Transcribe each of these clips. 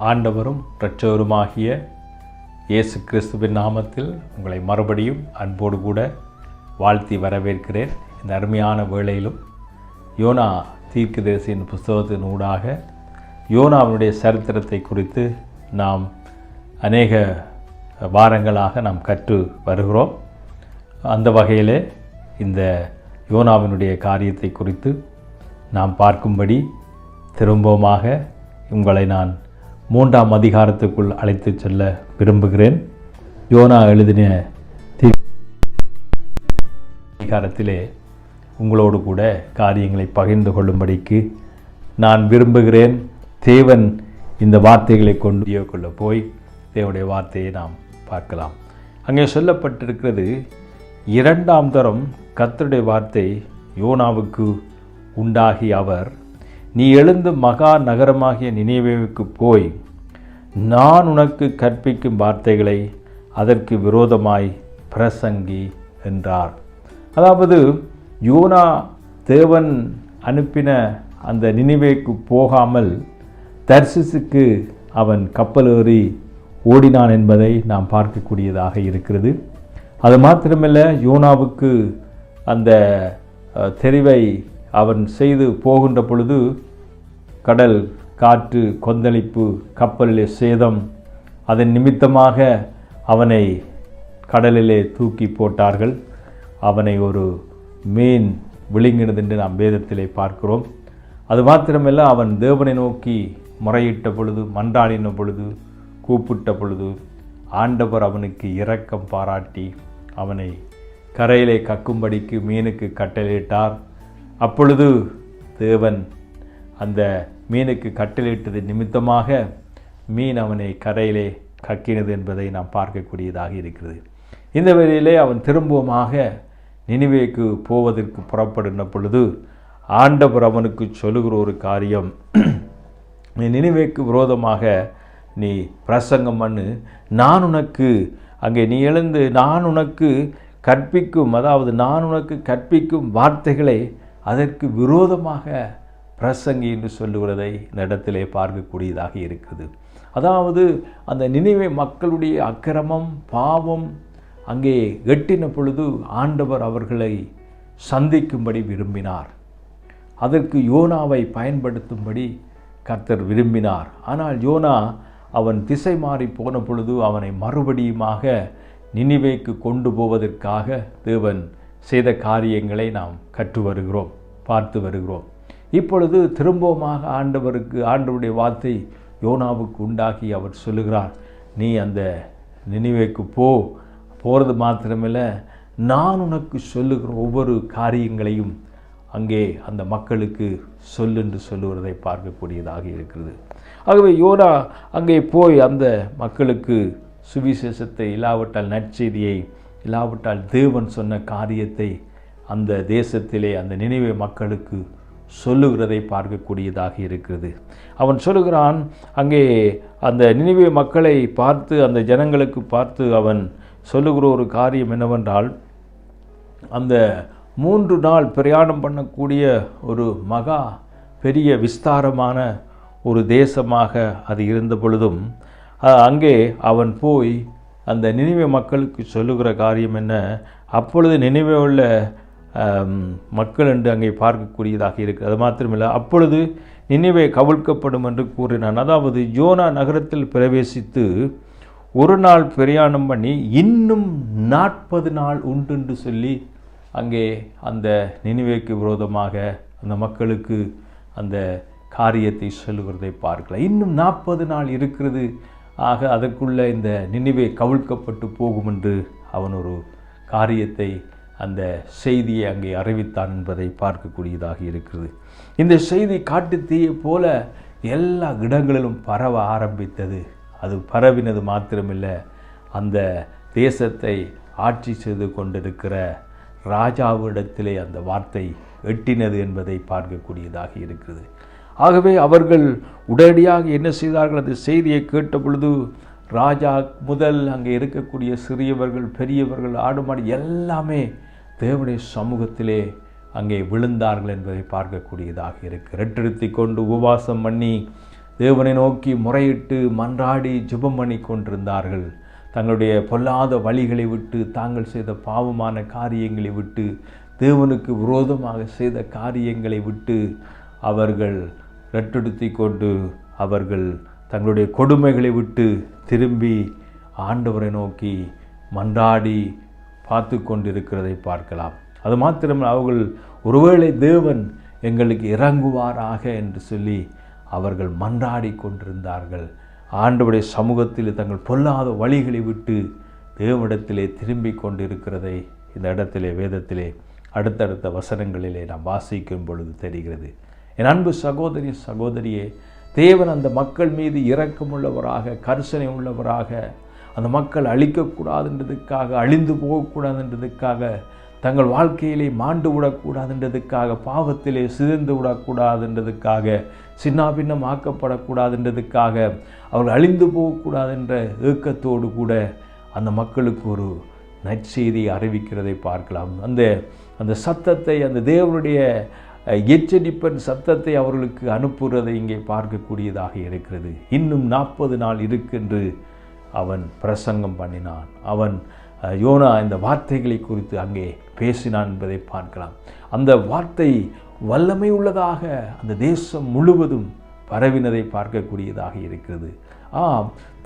ஆண்டவரும் இரட்சகருமாகிய இயேசு கிறிஸ்துவின் நாமத்தில் உங்களை மறுபடியும் அன்போடு கூட வாழ்த்தி வரவேற்கிறேன். இந்த அருமையான வேளையிலும் யோனா தீர்க்கதரிசியின் புஸ்தகத்தின் ஊடாக யோனாவினுடைய சரித்திரத்தை குறித்து நாம் அநேக வாரங்களாக நாம் கற்று வருகிறோம். அந்த வகையிலே இந்த யோனாவினுடைய காரியத்தை குறித்து நாம் பார்க்கும்படி திரும்பவுமாக உங்களை நான் 3ஆம் அதிகாரத்துக்குள் அழைத்து செல்ல விரும்புகிறேன். யோனா எழுதின அதிகாரத்திலே உங்களோடு கூட காரியங்களை பகிர்ந்து கொள்ளும்படிக்கு நான் விரும்புகிறேன். தேவன் இந்த வார்த்தைகளை கொண்டு கொள்ள போய் தேவனுடைய வார்த்தையை நாம் பார்க்கலாம். அங்கே சொல்லப்பட்டிருக்கிறது, 2ஆம் தரம் கர்த்தருடைய வார்த்தை யோனாவுக்கு உண்டாகி அவர், நீ எழுந்து மகா நகரமாகிய நினிவேவுக்கு போய் நான் உனக்கு கற்பிக்கும் வார்த்தைகளை அதற்கு விரோதமாய் பிரசங்கி என்றார். அதாவது யோனா தேவன் அனுப்பின அந்த நினிவேக்கு போகாமல் தர்சிசுக்கு அவன் கப்பல் ஏறி ஓடினான் என்பதை நாம் பார்க்கக்கூடியதாக இருக்கிறது. அது மாத்திரமல்ல, யோனாவுக்கு அந்த தெரிவை அவன் செய்து போகின்ற பொழுது கடல் காற்று கொந்தளிப்பு, கப்பலிலே சேதம், அதன் நிமித்தமாக அவனை கடலிலே தூக்கி போட்டார்கள். அவனை ஒரு மீன் விழுங்கினது என்று நாம் வேதத்திலே பார்க்கிறோம். அது மாத்திரமல்ல, அவன் தேவனை நோக்கி முறையிட்ட பொழுது, மன்றாடின பொழுது, கூப்பிட்ட பொழுது ஆண்டவர் அவனுக்கு இரக்கம் பாராட்டி அவனை கரையிலே கக்கும்படிக்கு மீனுக்கு கட்டளையிட்டார். அப்பொழுது தேவன் அந்த மீனுக்கு கட்டளையிட்டது நிமித்தமாக மீன் அவனை கரையிலே கக்கினது என்பதை நாம் பார்க்கக்கூடியதாக இருக்கிறது. இந்த வேளையிலே அவன் திரும்பவுமாக நினிவேக்கு போவதற்கு புறப்படுகின்ற பொழுது ஆண்டவர் அவனுக்கு சொல்லுகிற ஒரு காரியம், நீ நினிவேக்கு விரோதமாக நீ பிரசங்கம் பண்ணு, நான் உனக்கு அங்கே நீ எழுந்து நான் உனக்கு கற்பிக்கும், அதாவது நான் உனக்கு கற்பிக்கும் வார்த்தைகளை அதற்கு விரோதமாக பிரசங்கி என்று சொல்லுகிறதை இந்த இடத்திலே பார்க்கக்கூடியதாக இருக்கிறது. அதாவது அந்த நினிவே மக்களுடைய அக்கிரமம் பாவம் அங்கே எட்டின பொழுது ஆண்டவர் அவர்களை சந்திக்கும்படி விரும்பினார். அதற்கு யோனாவை பயன்படுத்தும்படி கர்த்தர் விரும்பினார். ஆனால் யோனா அவன் திசை மாறி போன பொழுது அவனை மறுபடியுமாக நினிவேக்கு கொண்டு போவதற்காக தேவன் செய்த காரியங்களை நாம் கற்று வருகிறோம், பார்த்து வருகிறோம். இப்பொழுது திரும்பவுமாக ஆண்டவருடைய வார்த்தை யோனாவுக்கு உண்டாகி அவர் சொல்லுகிறார், நீ அந்த நினிவேக்கு போகிறது மாத்திரமில்லை, நான் உனக்கு சொல்லுகிற ஒவ்வொரு காரியங்களையும் அங்கே அந்த மக்களுக்கு சொல்லென்று சொல்லுவதை பார்க்கக்கூடியதாக இருக்கிறது. ஆகவே யோனா அங்கே போய் அந்த மக்களுக்கு சுவிசேஷத்தை, இல்லாவிட்டால் நற்செய்தியை, இல்லாவிட்டால் தேவன் சொன்ன காரியத்தை அந்த தேசத்திலே அந்த நினிவே மக்களுக்கு சொல்லுகிறதை பார்க்கக்கூடியதாக இருக்கிறது. அவன் சொல்லுகிறான், அங்கே அந்த நினிவே மக்களை பார்த்து, அந்த ஜனங்களுக்கு பார்த்து அவன் சொல்லுகிற ஒரு காரியம் என்னவென்றால், அந்த 3 நாள் பிரயாணம் பண்ணக்கூடிய ஒரு மகா பெரிய விஸ்தாரமான ஒரு தேசமாக அது இருந்த பொழுதும் அங்கே அவன் போய் அந்த நினிவே மக்களுக்கு சொல்லுகிற காரியம் என்ன, அப்பொழுது நினிவே உள்ள மக்கள் என்று அங்கே பார்க்கக்கூடியதாக இருக்குது. அது மாத்திரமில்லை, அப்பொழுது நினிவே கவிழ்க்கப்படும் என்று கூறினான். அதாவது யோனா நகரத்தில் பிரவேசித்து 1 நாள் பிரயாணம் பண்ணி இன்னும் 40 நாள் உண்டு என்று சொல்லி அங்கே அந்த நினிவேக்கு விரோதமாக அந்த மக்களுக்கு அந்த காரியத்தை சொல்லுகிறதை பார்க்கலாம். இன்னும் 40 நாள் இருக்கிறது, ஆக அதற்குள்ள இந்த நினிவே கவிழ்க்கப்பட்டு போகும் என்று அவன் ஒரு காரியத்தை, அந்த செய்தியை அங்கே அறிவித்தான் என்பதை பார்க்கக்கூடியதாக இருக்கிறது. இந்த செய்தி காட்டு தீயை போல எல்லா இடங்களிலும் பரவ ஆரம்பித்தது. அது பரவினது மாத்திரமில்லை, அந்த தேசத்தை ஆட்சி செய்து கொண்டிருக்கிற ராஜாவிடத்திலே அந்த வார்த்தை எட்டினது என்பதை பார்க்கக்கூடியதாக இருக்கிறது. ஆகவே அவர்கள் உடனடியாக என்ன செய்தார்கள், அந்த செய்தியை கேட்ட பொழுது ராஜா முதல் அங்கே இருக்கக்கூடிய சிறியவர்கள், பெரியவர்கள், ஆடு மாடு எல்லாமே தேவனுடைய சமூகத்திலே அங்கே விழுந்தார்கள் என்பதை பார்க்கக்கூடியதாக இருக்கு. ரெட்டெடுத்தி கொண்டு உபவாசம் பண்ணி தேவனை நோக்கி முறையிட்டு மன்றாடி ஜெபம் பண்ணி கொண்டிருந்தார்கள். தங்களுடைய பொல்லாத வழிகளை விட்டு, தாங்கள் செய்த பாவமான காரியங்களை விட்டு, தேவனுக்கு விரோதமாக செய்த காரியங்களை விட்டு அவர்கள் ரெட்டெடுத்தி கொண்டு அவர்கள் தங்களுடைய கொடுமைகளை விட்டு திரும்பி ஆண்டவரை நோக்கி மன்றாடி பார்த்து கொண்டிருக்கிறதை பார்க்கலாம். அது மாத்திரமல்ல, அவர்கள் ஒருவேளை தேவன் எங்களுக்கு இறங்குவாராக என்று சொல்லி அவர்கள் மன்றாடி கொண்டிருந்தார்கள். ஆண்டவருடைய சமூகத்தில் தங்கள் பொல்லாத வழிகளை விட்டு தேவனிடத்திலே திரும்பி கொண்டிருக்கிறதை இந்த இடத்திலே வேதத்திலே அடுத்தடுத்த வசனங்களிலே நாம் வாசிக்கும் பொழுது தெரிகிறது. என் அன்பு சகோதரி சகோதரியே, தேவன் அந்த மக்கள் மீது இரக்கமுள்ளவராக, கரிசனை உள்ளவராக, அந்த மக்கள் அழிக்கக்கூடாதுன்றதுக்காக, அழிந்து போகக்கூடாதுன்றதுக்காக, தங்கள் வாழ்க்கையிலே மாண்டு விடக்கூடாதுன்றதுக்காக, பாவத்திலே சிதைந்து விடக்கூடாதுன்றதுக்காக, சின்னாபின்னம் ஆக்கப்படக்கூடாதுன்றதுக்காக, அவர்கள் அழிந்து போகக்கூடாதுன்ற ஏக்கத்தோடு கூட அந்த மக்களுக்கு ஒரு நற்செய்தியை அறிவிக்கிறதை பார்க்கலாம். அந்த சத்தத்தை, அந்த தேவனுடைய எச்சரிப்பின் சத்தத்தை அவர்களுக்கு அனுப்புவதை இங்கே பார்க்கக்கூடியதாக இருக்கிறது. இன்னும் 40 நாள் இருக்கென்று அவன் பிரசங்கம் பண்ணினான். அவன் யோனா இந்த வார்த்தைகளை குறித்து அங்கே பேசினான் என்பதை பார்க்கலாம். அந்த வார்த்தை வல்லமை உள்ளதாக அந்த தேசம் முழுவதும் பரவினதை பார்க்கக்கூடியதாக இருக்கிறது.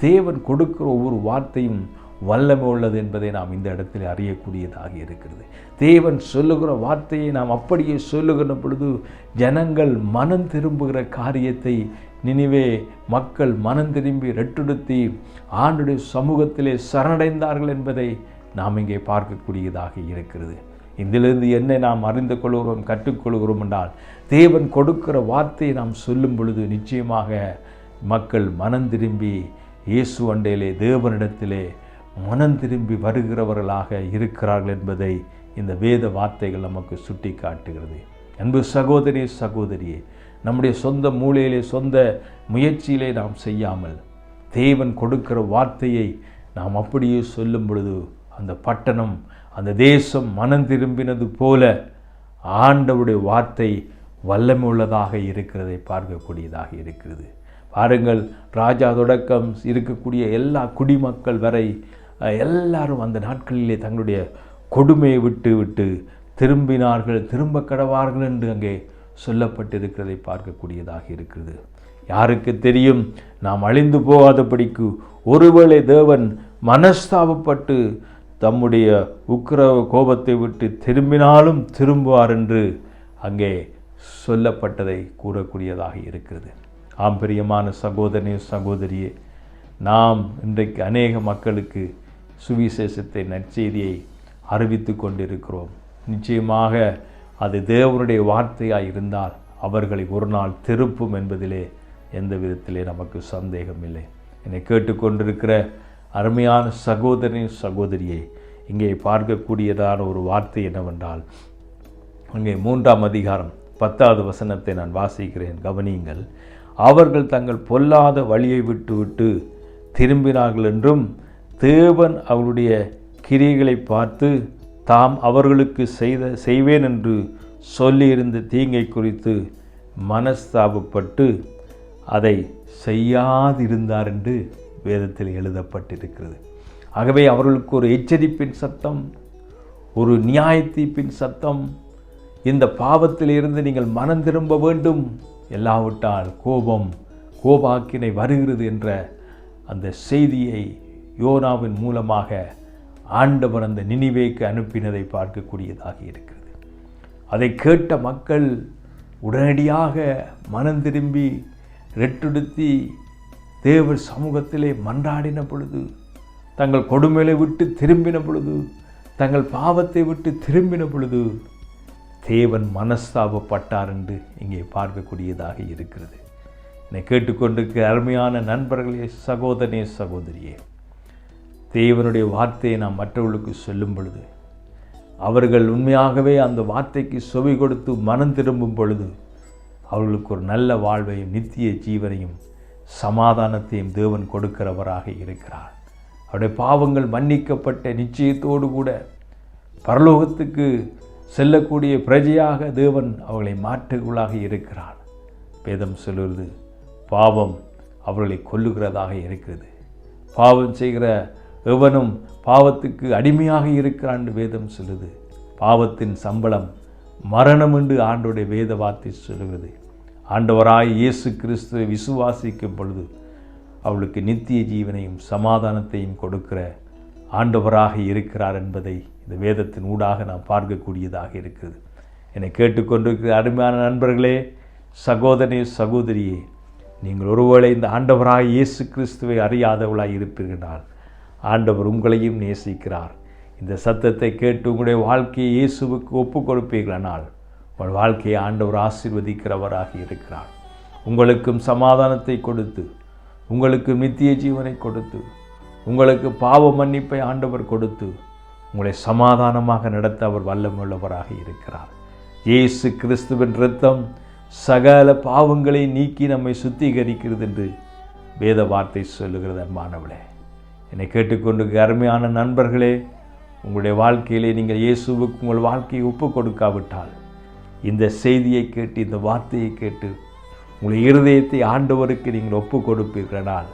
தேவன் கொடுக்கிற ஒவ்வொரு வார்த்தையும் வல்லமை உள்ளது என்பதை நாம் இந்த இடத்தில் அறியக்கூடியதாக இருக்கிறது. தேவன் சொல்லுகிற வார்த்தையை நாம் அப்படியே சொல்லுகிற பொழுது ஜனங்கள் மனம் திரும்புகிற காரியத்தை, நினிவே மக்கள் மனம் திரும்பி ரெட்டெடுத்தி ஆண்டுடைய சமூகத்திலே சரணடைந்தார்கள் என்பதை நாம் இங்கே பார்க்கக்கூடியதாக இருக்கிறது. இதிலிருந்து என்ன நாம் அறிந்து கொள்கிறோம், கற்றுக்கொள்கிறோம் என்றால், தேவன் கொடுக்கிற வார்த்தையை நாம் சொல்லும் பொழுது நிச்சயமாக மக்கள் மனம் திரும்பி இயேசு அண்டையிலே தேவனிடத்திலே மனம் திரும்பி வருகிறவர்களாக இருக்கிறார்கள் என்பதை இந்த வேத வார்த்தைகள் நமக்கு சுட்டி காட்டுகிறது. அன்பு சகோதரி சகோதரியே, நம்முடைய சொந்த மூலையிலே, சொந்த முயற்சியிலே நாம் செய்யாமல் தேவன் கொடுக்கிற வார்த்தையை நாம் அப்படியே சொல்லும் பொழுது அந்த பட்டணம், அந்த தேசம் மனம் திரும்பினது போல ஆண்டவருடைய வார்த்தை வல்லமை உள்ளதாக இருக்கிறதை பார்க்கக்கூடியதாக இருக்கிறது. பாருங்கள், ராஜா தொடக்கம் இருக்கக்கூடிய எல்லா குடிமக்கள் வரை எல்லாரும் அந்த நாட்களிலே தங்களுடைய கொடுமையை விட்டு திரும்பினார்கள், திரும்ப கடவார்கள் என்று அங்கே சொல்லப்பட்டிருக்கிறதை பார்க்கக்கூடியதாக இருக்கிறது. யாருக்கு தெரியும், நாம் அழிந்து போகாதபடிக்கு ஒருவேளை தேவன் மனஸ்தாபப்பட்டு தம்முடைய உக்கிர கோபத்தை விட்டு திரும்பினாலும் திரும்புவார் என்று அங்கே சொல்லப்பட்டதை கூறக்கூடியதாக இருக்கிறது. பிரியமான சகோதரனே சகோதரியே, நாம் இன்றைக்கு அநேக மக்களுக்கு சுவிசேஷத்தை, நற்செய்தியை அறிவித்து கொண்டிருக்கிறோம். நிச்சயமாக அது தேவனுடைய வார்த்தையாக இருந்தால் அவர்களை ஒரு நாள் திருப்பும் என்பதிலே எந்த விதத்திலே நமக்கு சந்தேகம் இல்லை. என்னை கேட்டுக்கொண்டிருக்கிற அருமையான சகோதரனே சகோதரியை, இங்கே பார்க்கக்கூடியதான ஒரு வார்த்தை என்னவென்றால், அங்கே 3ஆம் அதிகாரம் 10வது வசனத்தை நான் வாசிக்கிறேன், கவனியுங்கள். அவர்கள் தங்கள் பொல்லாத வழியை விட்டு திரும்பினார்கள் என்றும் தேவன் அவருடைய கிரியைகளை பார்த்து தாம் அவர்களுக்கு செய்வேன் என்று சொல்லியிருந்த தீங்கை குறித்து மனஸ்தாபப்பட்டு அதை செய்யாதிருந்தார் என்று வேதத்தில் எழுதப்பட்டிருக்கிறது. ஆகவே அவர்களுக்கு ஒரு எச்சரிப்பின் சத்தம், ஒரு நியாய தீர்ப்பின் சத்தம், இந்த பாவத்திலிருந்து நீங்கள் மனம் திரும்ப வேண்டும், எல்லாவிட்டால் கோபாக்கினை வருகிறது என்ற அந்த செய்தியை யோனாவின் மூலமாக ஆண்டவர் அந்த நினிவேக்கு அனுப்பினதை பார்க்கக்கூடியதாக இருக்கிறது. அதை கேட்ட மக்கள் உடனடியாக மனம் திரும்பி ரெட்டெடுத்தி தேவ சமூகத்திலே மன்றாடின பொழுது, தங்கள் கொடுமையை விட்டு திரும்பின பொழுது, தங்கள் பாவத்தை விட்டு திரும்பின பொழுது தேவன் மனஸ்தாபப்பட்டார் என்று இங்கே பார்க்கக்கூடியதாக இருக்கிறது. என்னை கேட்டுக்கொண்டிருக்கிற அருமையான நண்பர்களே, சகோதரனே சகோதரியே, தேவனுடைய வார்த்தையை நாம் மற்றவர்களுக்கு சொல்லும் பொழுது, அவர்கள் உண்மையாகவே அந்த வார்த்தைக்கு செவி கொடுத்து மனம் திரும்பும் பொழுது அவர்களுக்கு ஒரு நல்ல வாழ்வையும் நித்திய ஜீவனையும் சமாதானத்தையும் தேவன் கொடுக்கிறவராக இருக்கிறார். அவருடைய பாவங்கள் மன்னிக்கப்பட்ட நிச்சயத்தோடு கூட பரலோகத்துக்கு செல்லக்கூடிய பிரஜையாக தேவன் அவர்களை மாற்றுகளாக இருக்கிறார். வேதம் சொல்லுவது, பாவம் அவர்களை கொல்லுகிறதாக இருக்கிறது. பாவம் செய்கிற எவனும் பாவத்துக்கு அடிமையாக இருக்கிறான் என்று வேதம் சொல்லுது. பாவத்தின் சம்பளம் மரணம் என்று ஆண்டவருடைய வேத வார்த்தை சொல்லுகிறது. ஆண்டவராய் இயேசு கிறிஸ்துவை விசுவாசிக்கும் பொழுது அவளுக்கு நித்திய ஜீவனையும் சமாதானத்தையும் கொடுக்கிற ஆண்டவராக இருக்கிறார் என்பதை இந்த வேதத்தின் ஊடாக நாம் பார்க்கக்கூடியதாக இருக்கிறது. என்னை கேட்டுக்கொண்டிருக்கிற அருமையான நண்பர்களே, சகோதரனே, சகோதரியே, நீங்கள் ஒருவேளை இந்த ஆண்டவராக இயேசு கிறிஸ்துவை அறியாதவளாய் இருப்பீர்களால் ஆண்டவர் உங்களையும் நேசிக்கிறார். இந்த சத்தத்தை கேட்டு உங்களுடைய வாழ்க்கையை இயேசுவுக்கு ஒப்பு கொடுப்பீர்களானால் உங்கள் வாழ்க்கையை ஆண்டவர் ஆசீர்வதிக்கிறவராக இருக்கிறார். உங்களுக்கும் சமாதானத்தை கொடுத்து, உங்களுக்கு நித்திய ஜீவனை கொடுத்து, உங்களுக்கு பாவ மன்னிப்பை ஆண்டவர் கொடுத்து உங்களை சமாதானமாக நடத்த அவர் வல்லமுள்ளவராக இருக்கிறார். இயேசு கிறிஸ்துவின் இரத்தம் சகல பாவங்களை நீக்கி நம்மை சுத்திகரிக்கிறது என்று வேத வார்த்தை சொல்லுகிறது. அன்பானவளே, என்னை கேட்டுக்கொண்டு அருமையான நண்பர்களே, உங்களுடைய வாழ்க்கையிலே நீங்கள் இயேசுவுக்கு உங்கள் வாழ்க்கையை ஒப்பு கொடுக்காவிட்டால் இந்த செய்தியை கேட்டு, இந்த வார்த்தையை கேட்டு உங்களுடைய இருதயத்தை ஆண்டவருக்கு நீங்கள் ஒப்பு கொடுப்பீர்களால்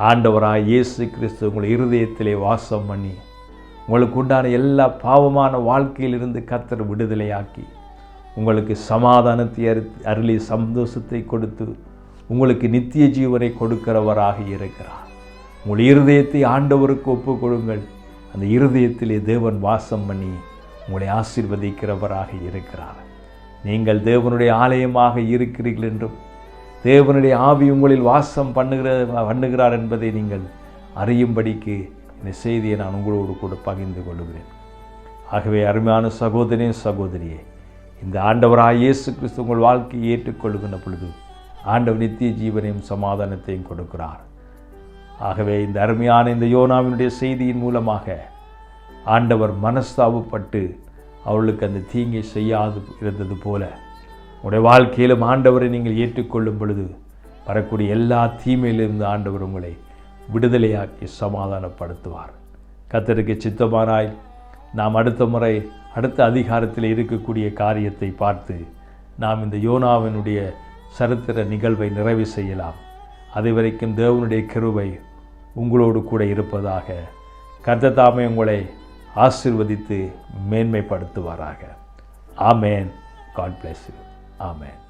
ஆண்டவராக இயேசு கிறிஸ்து உங்கள் இருதயத்திலே வாசம் பண்ணி உங்களுக்கு உண்டான எல்லா பாவமான வாழ்க்கையிலிருந்து கர்த்தர் விடுதலையாக்கி உங்களுக்கு சமாதானத்தை அருளி சந்தோஷத்தை கொடுத்து உங்களுக்கு நித்திய ஜீவனை கொடுக்கிறவராக இருக்கிறார். உங்கள் இருதயத்தை ஆண்டவருக்கு ஒப்பு கொடுங்கள். அந்த இருதயத்திலே தேவன் வாசம் பண்ணி உங்களை ஆசீர்வதிக்கிறவராக இருக்கிறார். நீங்கள் தேவனுடைய ஆலயமாக இருக்கிறீர்கள் என்றும் தேவனுடைய ஆவி உங்களில் வாசம் பண்ணுகிறார் என்பதை நீங்கள் அறியும்படிக்கு இந்த செய்தியை நான் உங்களோடு கூட பகிர்ந்து கொள்கிறேன். ஆகவே அருமையான சகோதரனே, சகோதரியே, இந்த ஆண்டவராக இயேசு கிறிஸ்து உங்கள் வாழ்க்கையை ஏற்றுக்கொள்ளுகின்ற பொழுது ஆண்டவர் நித்திய ஜீவனையும் சமாதானத்தையும் கொடுக்கிறார். ஆகவே இந்த அருமையான இந்த யோனாவினுடைய செய்தியின் மூலமாக ஆண்டவர் மனஸ்தாபப்பட்டு அவர்களுக்கு அந்த தீங்கை செய்யாது இருந்தது போல உங்களுடைய வாழ்க்கையிலும் ஆண்டவரை நீங்கள் ஏற்றுக்கொள்ளும் பொழுது வரக்கூடிய எல்லா தீமையிலிருந்து ஆண்டவர் உங்களை விடுதலையாக்கி சமாதானப்படுத்துவார். கர்த்தருக்கு சித்தமானாய் நாம் அடுத்த அதிகாரத்தில் இருக்கக்கூடிய காரியத்தை பார்த்து நாம் இந்த யோனாவினுடைய சரித்திர நிகழ்வை நிறைவு செய்யலாம். அது வரைக்கும் தேவனுடைய கிருபை உங்களோடு கூட இருப்பதாக. கர்த்தர் தாமே உங்களை ஆசீர்வதித்து மேன்மைப்படுத்துவாராக. ஆமேன். God bless you. Amen.